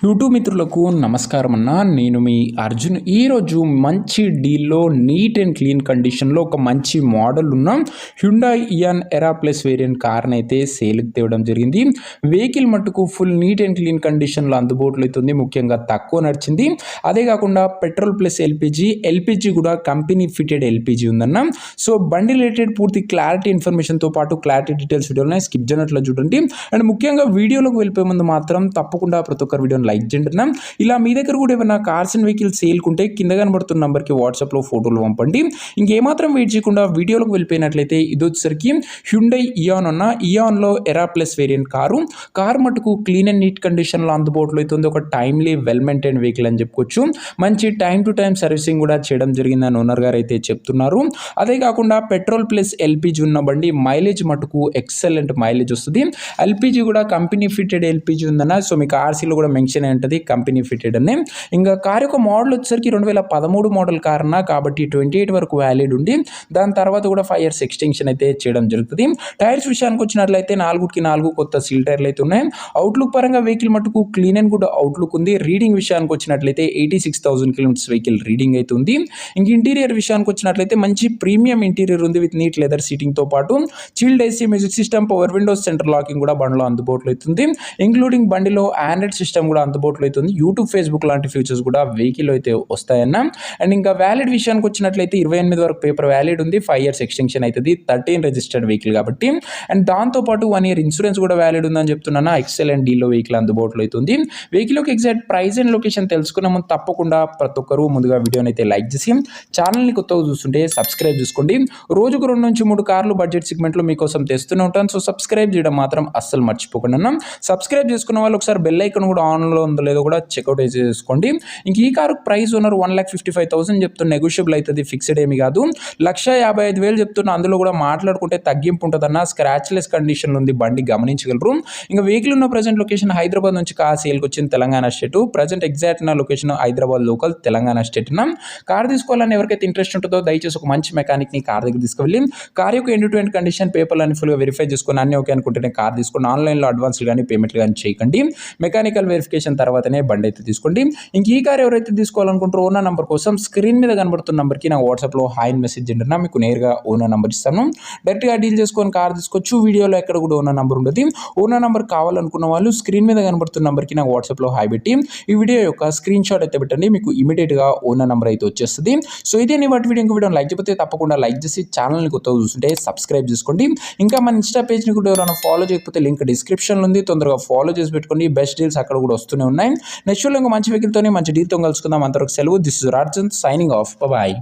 YouTube మిత్రులకు నమస్కారం అన్న. నేను మీ అర్జున్. ఈరోజు మంచి డీల్లో నీట్ అండ్ క్లీన్ కండిషన్లో ఒక మంచి మోడల్ ఉన్న హ్యుండాయ్ ఇయాన్ ఎరా ప్లస్ వేరియంట్ కార్ని అయితే సేల్కి తేవడం జరిగింది. వెహికల్ మట్టుకు ఫుల్ నీట్ అండ్ క్లీన్ కండిషన్లో అందుబాటులో అవుతుంది. ముఖ్యంగా తక్కువ నడిచింది. అదే కాకుండా పెట్రోల్ ప్లస్ ఎల్పిజి కూడా కంపెనీ ఫిటెడ్ ఎల్పిజి ఉందన్న. సో బండి రిలేటెడ్ పూర్తి క్లారిటీ ఇన్ఫర్మేషన్తో పాటు క్లారిటీ డీటెయిల్స్ వీడియోలో స్కిప్ చేయనట్లు చూడండి. అండ్ ముఖ్యంగా వీడియోలోకి వెళ్ళిపోయే ముందు మాత్రం తప్పకుండా ప్రతి ఒక్కరు వీడియోని లైక్ చేయండి. ఇలా మీ దగ్గర కూడా ఏమైనా కార్స్ అండ్ వెహికల్స్ సేల్కుంటే కింద కనబడుతున్న నంబర్కి వాట్సాప్లో ఫోటోలు పంపండి. ఇంకేమాత్రం వెయిట్ చేయకుండా వీడియోలోకి వెళ్ళిపోయినట్లయితే ఇది వచ్చేసరికి హ్యుండై ఇయాన్ అన్న. ఇయాన్లో ఎరా ప్లస్ వేరియంట్ కారు మటుకు క్లీన్ అండ్ నీట్ కండిషన్లో అందుబాటులో అవుతుంది. ఒక టైమ్లీ వెల్ మెయింటైన్ వెహికల్ అని చెప్పుకోవచ్చు. మంచి టైం టు టైం సర్వీసింగ్ కూడా చేయడం జరిగిందని ఓనర్ గారు అయితే చెప్తున్నారు. అదే కాకుండా పెట్రోల్ ప్లస్ ఎల్పిజి ఉన్న బండి మైలేజ్ మటుకు ఎక్సలెంట్ మైలేజ్ వస్తుంది. ఎల్పిజి కూడా కంపెనీ ఫిటెడ్ ఎల్పిజి ఉందన్న. సో మీకు ఆర్సీలో కూడా మెన్షన్ అయి ఉంటుంది కంపెనీ ఫిటెడ్ అని. ఇంకా కార్ యొక్క మోడల్ వచ్చేసరికి 2013 మోడల్ కార్ అన్న. కాబట్టి 28 వరకు వ్యాలిడ్ ఉంది. దాని తర్వాత కూడా 5 years ఎక్స్టెన్షన్ అయితే చేయడం జరుగుతుంది. టైర్స్ విషయానికి వచ్చినట్లయితే 4 కొత్త సీల్ టైర్లు అయితే ఉన్నాయి. అవుట్లుక్ పరంగా వెహికల్ మటుకు క్లీన్ అండ్ గుడ్ అవుట్లుక్ ఉంది. రీడింగ్ విషయానికి వచ్చినట్లయితే 86,000 కిలోమీటర్స్ వెహికల్ రీడింగ్ అయితే ఉంది. ఇంక ఇంటీరియర్ విషయానికి వచ్చినట్లయితే మంచి ప్రీమియం ఇంటీరియర్ ఉంది విత్ నీట్ లెదర్ సీటింగ్ తో పాటు chilled AC, music system, power Windows, centre locking కూడా బండిలో అందుబాటులో అవుతుంది. ఇంక్లూడింగ్ బండిలో ఆండ్రాయిడ్ సిస్టమ్ కూడా అందుబాటులో అవుతుంది. యూట్యూబ్, ఫేస్బుక్ లాంటి ఫీచర్స్ కూడా వెహికల్ అయితే వస్తాయన్న. అండ్ ఇంకా వ్యాలిడ్ విషయానికి వచ్చినట్లయితే 28 వరకు పేపర్ వ్యాలిడ్ ఉంది. 5 years ఎక్స్టెన్షన్ అవుతుంది. 13 రిజిస్టర్డ్ వెహికల్ కాబట్టి. అండ్ దాంతోపాటు 1 year ఇన్సూరెన్స్ కూడా వ్యాలిడ్ ఉందని చెప్తున్నా. ఎక్సలెంట్ డీల్లో వెహికల్ అందుబాటులో అవుతుంది. వెహికల్ యొక్క ఎగ్జాక్ట్ ప్రైస్ అండ్ లొకేషన్ తెలుసుకున్న ముందు తప్పకుండా ప్రతి ఒక్కరు ముందుగా వీడియోని అయితే లైక్ చేసి ఛానల్ని కొత్తగా చూస్తుంటే సబ్స్క్రైబ్ చేసుకోండి. రోజుకు 2 నుంచి 3 కార్లు బడ్జెట్ సెగ్మెంట్లో మీకోసం తెస్తూనే ఉంటాను. సో సబ్స్క్రైబ్ చేయడం మాత్రం అస్సలు మర్చిపోకుండా. సబ్స్క్రైబ్ చేసుకున్న వాళ్ళు ఒకసారి బెల్ ఐకాన్ కూడా ఆన్లో ఉందో లేదో కూడా చెక్అవుట్ చేసుకోండి. ఇంక ఈ కారు ప్రైస్ ఓనర్ 1,55,000 చెప్తున్న, నెగోషియబుల్ అవుతుంది, ఫిక్స్డ్ ఏమి కాదు. 1,55,000 చెప్తున్న. అందులో కూడా మాట్లాడుకుంటే తగ్గింపు ఉంటుందన్న. స్క్రాచ్లెస్ కండిషన్లో ఉంది బండి, గమనించగలరు. ఇంకా వెహికల్ ఉన్న ప్రజెంట్ లొకేషన్ హైదరాబాద్ నుంచి కార్ సేల్కి వచ్చింది తెలంగాణ స్టేట్. ప్రజెంట్ ఎగ్జాక్ట్ నా location Hyderabad local Telangana state. Car తీసుకోవాలని ఎవరికైతే ఇంట్రెస్ట్ ఉంటుందో దయచేసి ఒక మంచి మెకానిక్ని కార్ దగ్గర తీసుకువెళ్ళి కార్ యొక్క ఎండ్ టు ఎండ్ కండిషన్, పేపర్లు అన్ని ఫుల్గా వెరిఫై చేసుకుని అన్ని ఓకే అనుకుంటేనే కార్ తీసుకుని ఆన్లైన్లో అడ్వాన్స్లు కానీ పేమెంట్లు కానీ చేయకండి. మెకానికల్ వెరిఫికేషన్ తర్వాతనే బండి అయితే తీసుకోండి. ఇంక ఈ కార్ ఎవరైతే తీసుకోవాలనుకుంటారో ఓనర్ నంబర్ కోసం స్క్రీన్ మీద కనబడుతున్న నంబర్కి నా వాట్సాప్లో హాయ్ మెసేజ్ చేయండి. మీకు నేరుగా ఓనర్ నంబర్ ఇస్తాను. డైరెక్ట్గా డీల్ చేసుకొని కార్ తీసుకోవచ్చు. వీడియోలో ఎక్కడ కూడా ఓనర్ నంబర్ ఉండదు. ఓనర్ నంబర్ కావాలనుకున్న వాళ్ళు స్క్రీన్ మీద కనబడుతున్న నంబర్కి నా వాట్సాప్లో హాయ్ పెట్టి ఈ వీడియో యొక్క స్క్రీన్ షాట్ అయితే పెట్టండి. మీకు ఇమీడియట్గా ఓనర్ నంబర్ అయితే వచ్చేస్తుంది. సో ఇదే నీ వాటి వీడియో. వీడియో లైక్ చేయకపోతే తప్పకుండా లైక్ చేసి ఛానల్ని కొత్తగా చూస్తుంటే సబ్స్క్రైబ్ చేసుకోండి. ఇంకా మన ఇన్స్టా పేజ్ని కూడా ఎవరైనా ఫాలో చేయకపోతే లింక్ డిస్క్రిప్షన్లో ఉంది. తొందరగా ఫాలో చేసి పెట్టుకోండి. బెస్ట్ డీల్స్ అక్కడ కూడా వస్తూనే ఉన్నాయి. నెక్స్ట్ ఇంకా మంచి వెహికల్తోనే మంచి డీల్తో కలుసుకుందాం. అంతవరకు సెలవు. This is Arjun signing off. Bye.